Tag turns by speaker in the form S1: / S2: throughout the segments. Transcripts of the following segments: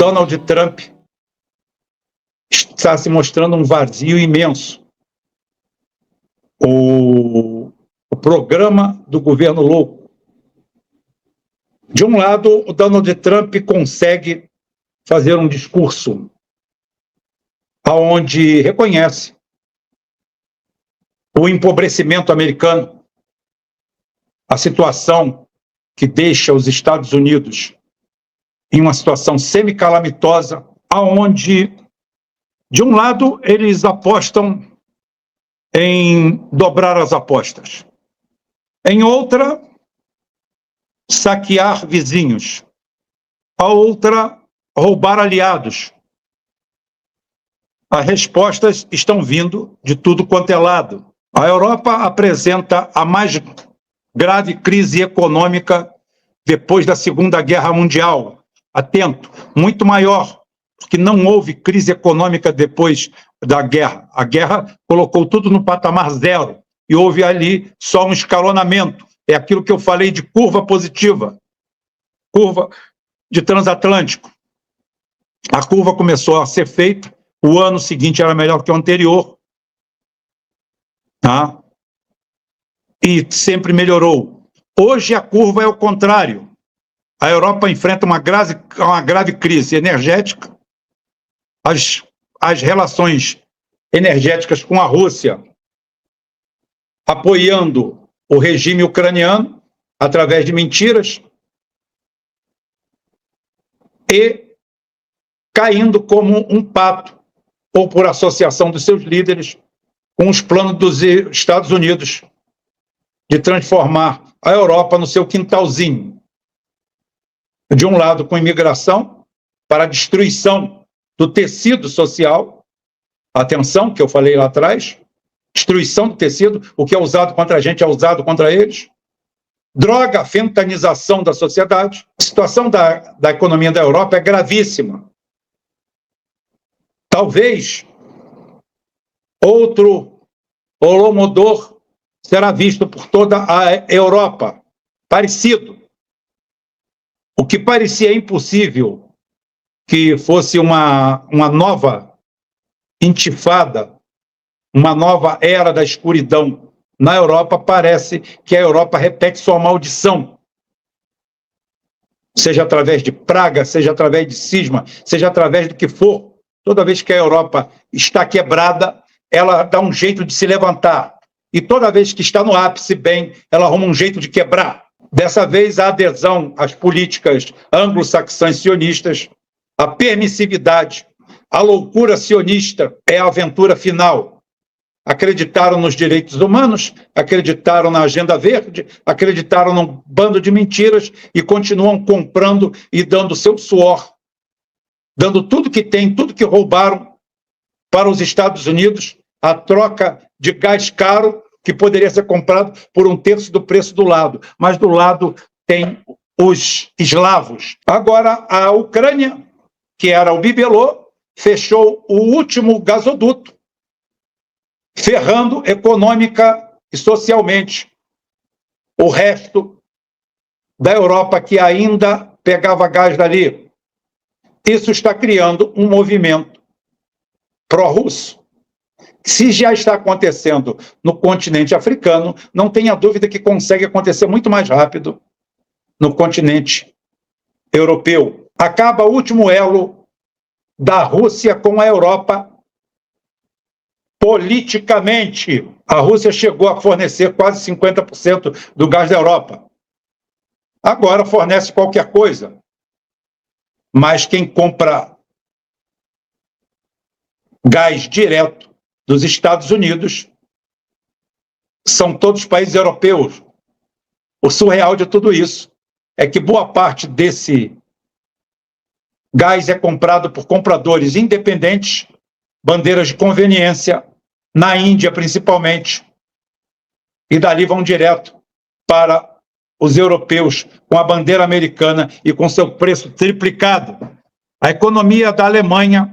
S1: Donald Trump está se mostrando um vazio imenso. O programa do governo louco. De um lado, o Donald Trump consegue fazer um discurso onde reconhece o empobrecimento americano, a situação que deixa os Estados Unidos em uma situação semi-calamitosa, aonde, de um lado, eles apostam em dobrar as apostas. Em outra, saquear vizinhos. A outra, roubar aliados. As respostas estão vindo de tudo quanto é lado. A Europa apresenta a mais grave crise econômica depois da Segunda Guerra Mundial. Atento, muito maior, porque não houve crise econômica depois da guerra. A guerra colocou tudo no patamar zero e houve ali só um escalonamento. É aquilo que eu falei de curva positiva, curva de transatlântico. A curva começou a ser feita, o ano seguinte era melhor que o anterior, tá? E sempre melhorou. Hoje a curva é o contrário. A Europa enfrenta uma grave crise energética. As relações energéticas com a Rússia apoiando o regime ucraniano através de mentiras e caindo como um pato, ou por associação dos seus líderes, com os planos dos Estados Unidos de transformar a Europa no seu quintalzinho. De um lado, com imigração, para a destruição do tecido social, atenção, que eu falei lá atrás, destruição do tecido, o que é usado contra a gente é usado contra eles, droga, fentanização da sociedade. A situação da economia da Europa é gravíssima. Talvez outro Holodomor será visto por toda a Europa, parecido. O que parecia impossível que fosse uma nova intifada, uma nova era da escuridão na Europa, parece que a Europa repete sua maldição. Seja através de praga, seja através de cisma, seja através do que for. Toda vez que a Europa está quebrada, ela dá um jeito de se levantar. E toda vez que está no ápice bem, ela arruma um jeito de quebrar. Dessa vez, a adesão às políticas anglo-saxãs sionistas, a permissividade, a loucura sionista é a aventura final. Acreditaram nos direitos humanos, acreditaram na agenda verde, acreditaram num bando de mentiras e continuam comprando e dando seu suor, dando tudo que tem, tudo que roubaram para os Estados Unidos, a troca de gás caro que poderia ser comprado por 1/3 do preço do lado. Mas do lado tem os eslavos. Agora, a Ucrânia, que era o bibelô, fechou o último gasoduto, ferrando econômica e socialmente o resto da Europa que ainda pegava gás dali. Isso está criando um movimento pró-russo. Se já está acontecendo no continente africano, não tenha dúvida que consegue acontecer muito mais rápido no continente europeu. Acaba o último elo da Rússia com a Europa politicamente. A Rússia chegou a fornecer quase 50% do gás da Europa. Agora fornece qualquer coisa. Mas quem compra gás direto dos Estados Unidos são todos os países europeus. O surreal de tudo isso é que boa parte desse gás é comprado por compradores independentes, bandeiras de conveniência, na Índia principalmente, e dali vão direto para os europeus com a bandeira americana e com seu preço triplicado. A economia da Alemanha,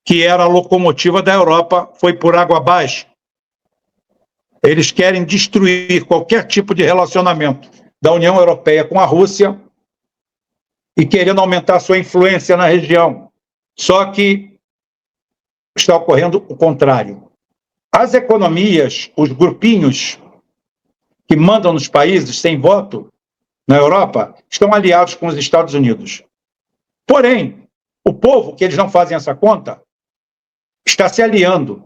S1: que era a locomotiva da Europa, foi por água abaixo. Eles querem destruir qualquer tipo de relacionamento da União Europeia com a Rússia e querendo aumentar sua influência na região. Só que está ocorrendo o contrário. As economias, os grupinhos que mandam nos países sem voto na Europa, estão aliados com os Estados Unidos. Porém, o povo, que eles não fazem essa conta, está se aliando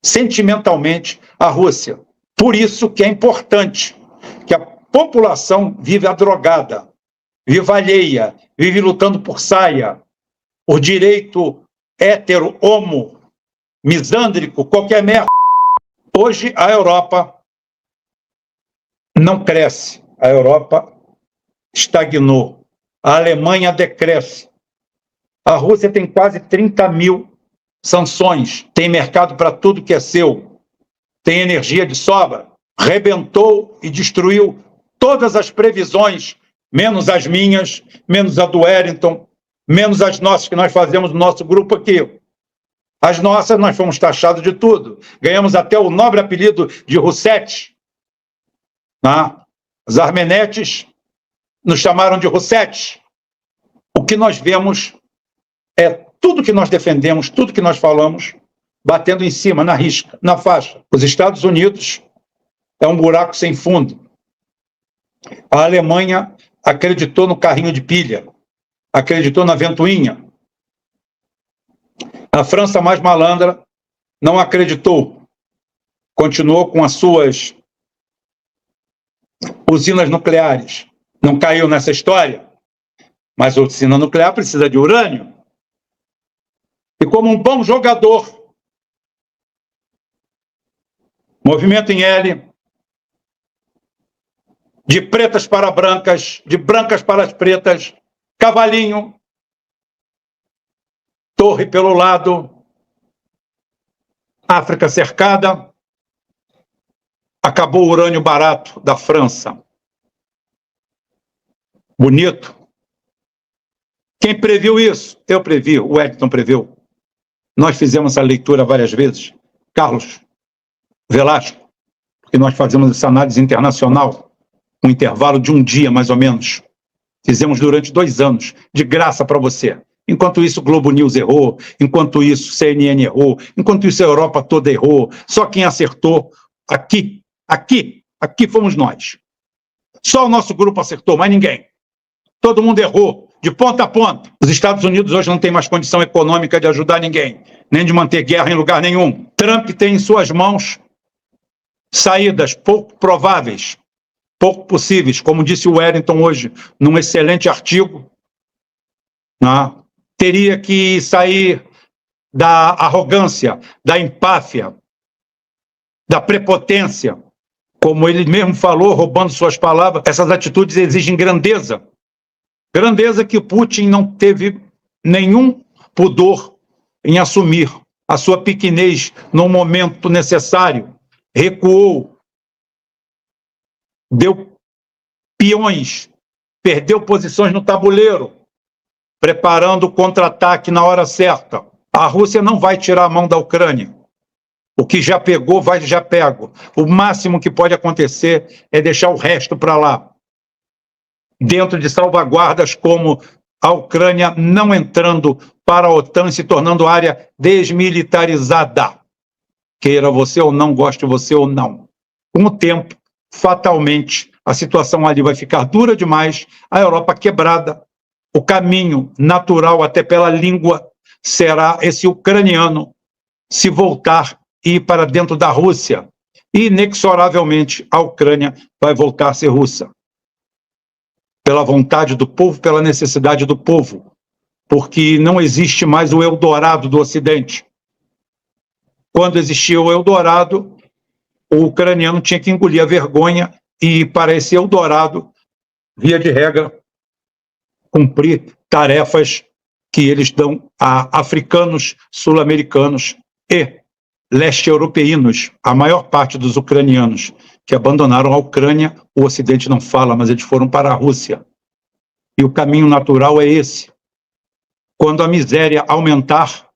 S1: sentimentalmente à Rússia. Por isso que é importante que a população vive adrogada, vive alheia, vive lutando por saia, por direito hétero, homo, misândrico, qualquer merda. Hoje a Europa não cresce, a Europa estagnou, a Alemanha decresce, a Rússia tem quase 30 mil sanções, tem mercado para tudo que é seu, tem energia de sobra, rebentou e destruiu todas as previsões, menos as minhas, menos a do Wellington, menos as nossas que nós fazemos no nosso grupo aqui. As nossas, nós fomos taxados de tudo. Ganhamos até o nobre apelido de Roussettes. Os armenetes nos chamaram de Roussettes. O que nós vemos é tudo que nós defendemos, tudo que nós falamos, batendo em cima, na risca, na faixa. Os Estados Unidos é um buraco sem fundo. A Alemanha acreditou no carrinho de pilha, acreditou na ventoinha. A França, mais malandra, não acreditou. Continuou com as suas usinas nucleares. Não caiu nessa história. Mas a usina nuclear precisa de urânio. E como um bom jogador, movimento em L, de pretas para brancas, de brancas para as pretas, cavalinho, torre pelo lado, África cercada, acabou o urânio barato da França. Bonito. Quem previu isso? Eu previ, o Wellington previu. Nós fizemos essa leitura várias vezes. Carlos Velasco, porque nós fazemos essa análise internacional, um intervalo de um dia, mais ou menos. Fizemos durante 2 anos, de graça para você. Enquanto isso, o Globo News errou, enquanto isso, CNN errou, enquanto isso, a Europa toda errou. Só quem acertou, aqui fomos nós. Só o nosso grupo acertou, mais ninguém. Todo mundo errou, de ponta a ponta. Os Estados Unidos hoje não têm mais condição econômica de ajudar ninguém, nem de manter guerra em lugar nenhum. Trump tem em suas mãos saídas pouco prováveis, pouco possíveis, como disse o Wellington hoje, num excelente artigo. Teria que sair da arrogância, da empáfia, da prepotência. Como ele mesmo falou, roubando suas palavras, essas atitudes exigem grandeza. Grandeza que Putin não teve nenhum pudor em assumir a sua pequenez no momento necessário. Recuou, deu peões, perdeu posições no tabuleiro, preparando o contra-ataque na hora certa. A Rússia não vai tirar a mão da Ucrânia. O que já pegou, já pego. O máximo que pode acontecer é deixar o resto para lá. Dentro de salvaguardas como a Ucrânia não entrando para a OTAN e se tornando área desmilitarizada. Queira você ou não, goste você ou não. Com o tempo, fatalmente, a situação ali vai ficar dura demais, a Europa quebrada. O caminho natural, até pela língua, será esse ucraniano se voltar e ir para dentro da Rússia. E, inexoravelmente, a Ucrânia vai voltar a ser russa. Pela vontade do povo, pela necessidade do povo. Porque não existe mais o Eldorado do Ocidente. Quando existia o Eldorado, o ucraniano tinha que engolir a vergonha e, para esse Eldorado, via de regra, cumprir tarefas que eles dão a africanos, sul-americanos e leste-europeínos. A maior parte dos ucranianos que abandonaram a Ucrânia, o Ocidente não fala, mas eles foram para a Rússia. E o caminho natural é esse. Quando a miséria aumentar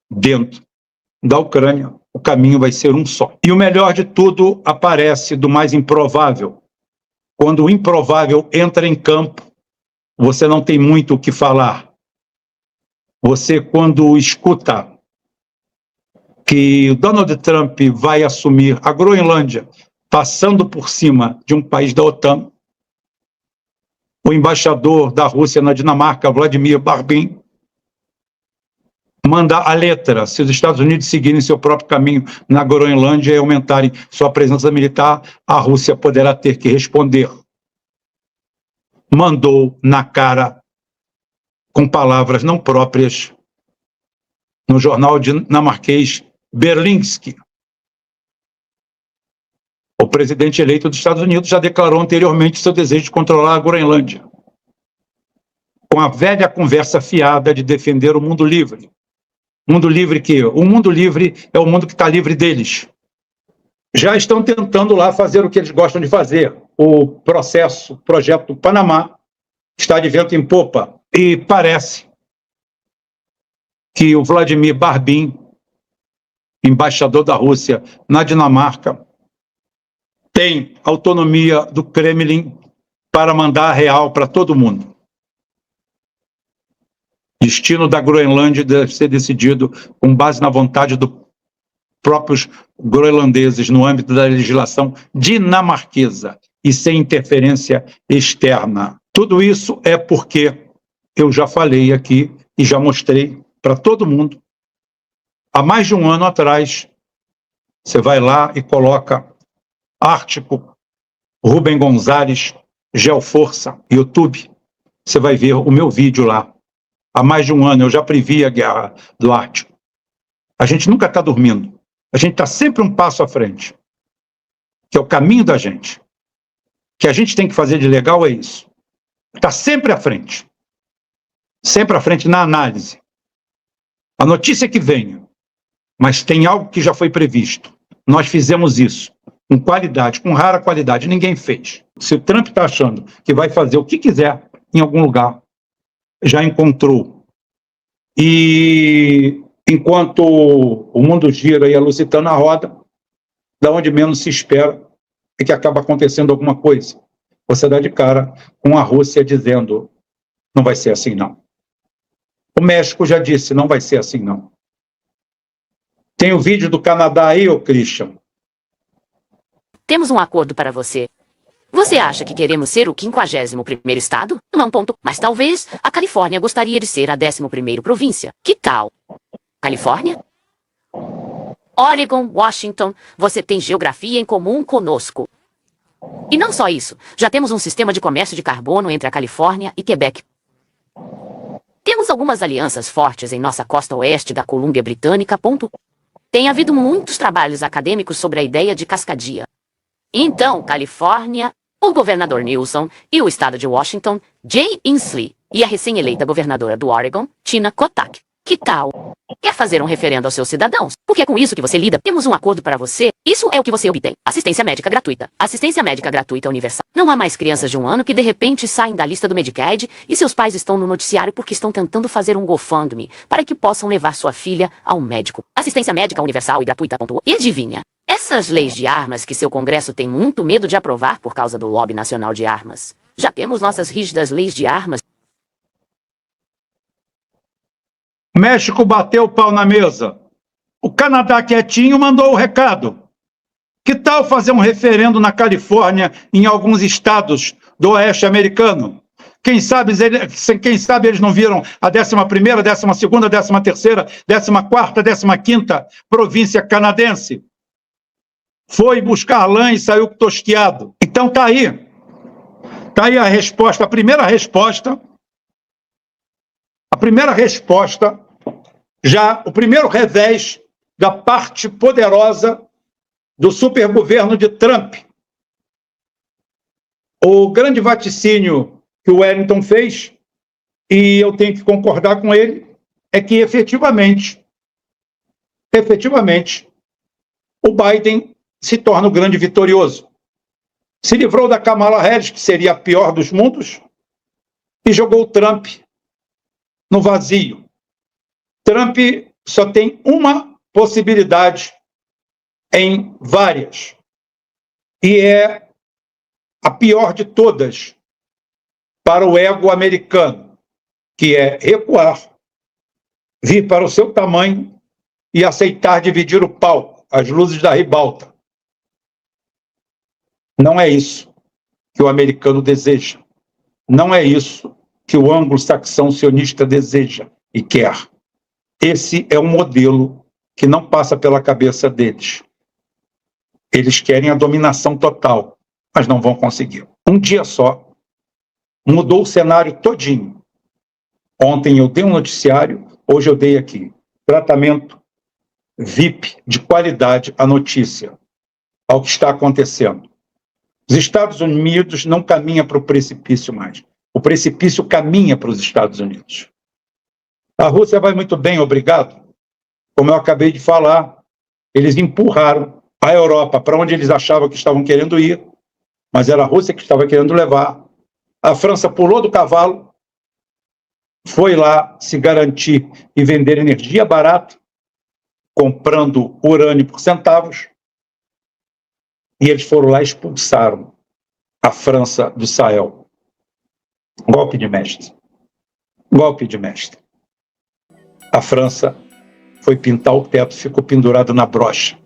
S1: dentro da Ucrânia, o caminho vai ser um só. E o melhor de tudo aparece do mais improvável. quando o improvável entra em campo, você não tem muito o que falar. Você, quando escuta que o Donald Trump vai assumir a Groenlândia, passando por cima de um país da OTAN, o embaixador da Rússia na Dinamarca, Vladimir Barbin, manda a letra: se os Estados Unidos seguirem seu próprio caminho na Groenlândia e aumentarem sua presença militar, a Rússia poderá ter que responder. Mandou na cara, com palavras não próprias, no jornal dinamarquês Berlingske. O presidente eleito dos Estados Unidos já declarou anteriormente seu desejo de controlar a Groenlândia, com a velha conversa fiada de defender o mundo livre. Mundo livre que? O mundo livre é o mundo que está livre deles. Já estão tentando lá fazer o que eles gostam de fazer. O projeto Panamá está de vento em popa. E parece que o Vladimir Barbin, embaixador da Rússia na Dinamarca, tem autonomia do Kremlin para mandar real para todo mundo. O destino da Groenlândia deve ser decidido com base na vontade dos próprios groenlandeses no âmbito da legislação dinamarquesa e sem interferência externa. Tudo isso é porque eu já falei aqui e já mostrei para todo mundo. Há mais de um ano atrás, você vai lá e coloca Ártico, Rubem Gonzalez, Geoforça, YouTube. Você vai ver o meu vídeo lá. Há mais de um ano eu já previ a guerra do Ártico. A gente nunca está dormindo. A gente está sempre um passo à frente. Que é o caminho da gente. O que a gente tem que fazer de legal é isso. Está sempre à frente. Sempre à frente na análise. A notícia que venha. Mas tem algo que já foi previsto. Nós fizemos isso. Com qualidade, com rara qualidade. Ninguém fez. Se o Trump está achando que vai fazer o que quiser em algum lugar, já encontrou. E enquanto o mundo gira e a Lusitana roda, da onde menos se espera é que acaba acontecendo alguma coisa. Você dá de cara com a Rússia dizendo: não vai ser assim, não. O México já disse: não vai ser assim, não. Tem o vídeo do Canadá aí, ô Christian?
S2: Temos um acordo para você. Você acha que queremos ser o 51º estado? Não, ponto. Mas talvez a Califórnia gostaria de ser a 11ª província. Que tal? Califórnia? Oregon, Washington, você tem geografia em comum conosco. E não só isso, já temos um sistema de comércio de carbono entre a Califórnia e Quebec. Temos algumas alianças fortes em nossa costa oeste da Colômbia Britânica. Ponto. Tem havido muitos trabalhos acadêmicos sobre a ideia de cascadia. Então, Califórnia, o governador Newsom e o estado de Washington, Jay Inslee, e a recém-eleita governadora do Oregon, Tina Kotak. Que tal? Quer fazer um referendo aos seus cidadãos? Porque é com isso que você lida. Temos um acordo para você. Isso é o que você obtém. Assistência médica gratuita. Assistência médica gratuita universal. Não há mais crianças de 1 ano que de repente saem da lista do Medicaid e seus pais estão no noticiário porque estão tentando fazer um GoFundMe para que possam levar sua filha ao médico. Assistência médica universal e gratuita. E adivinha? Essas leis de armas que seu Congresso tem muito medo de aprovar por causa do lobby nacional de armas. Já temos nossas rígidas leis de armas.
S1: O México bateu o pau na mesa. O Canadá quietinho mandou o recado. Que tal fazer um referendo na Califórnia, em alguns estados do oeste americano? Quem sabe eles não viram a 11ª, 12ª, 13ª, 14ª, 15ª província canadense? Foi buscar lã e saiu tosquiado. Então tá aí. Tá aí a resposta, a primeira resposta, já o primeiro revés da parte poderosa do supergoverno de Trump. O grande vaticínio que o Wellington fez, e eu tenho que concordar com ele, é que efetivamente, o Biden se torna o grande vitorioso. Se livrou da Kamala Harris, que seria a pior dos mundos, e jogou o Trump no vazio. Trump só tem uma possibilidade em várias, e é a pior de todas para o ego americano, que é recuar, vir para o seu tamanho e aceitar dividir o palco, as luzes da ribalta. Não é isso que o americano deseja. Não é isso que o anglo-saxão sionista deseja e quer. Esse é um modelo que não passa pela cabeça deles. Eles querem a dominação total, mas não vão conseguir. Um dia só mudou o cenário todinho. Ontem eu dei um noticiário, hoje eu dei aqui. Tratamento VIP de qualidade à notícia, ao que está acontecendo. Os Estados Unidos não caminham para o precipício mais. O precipício caminha para os Estados Unidos. A Rússia vai muito bem, obrigado. Como eu acabei de falar, eles empurraram a Europa para onde eles achavam que estavam querendo ir, mas era a Rússia que estava querendo levar. A França pulou do cavalo, foi lá se garantir e vender energia barata, comprando urânio por centavos, e eles foram lá e expulsaram a França do Sahel. Golpe de mestre. Golpe de mestre. A França foi pintar o teto, ficou pendurado na brocha.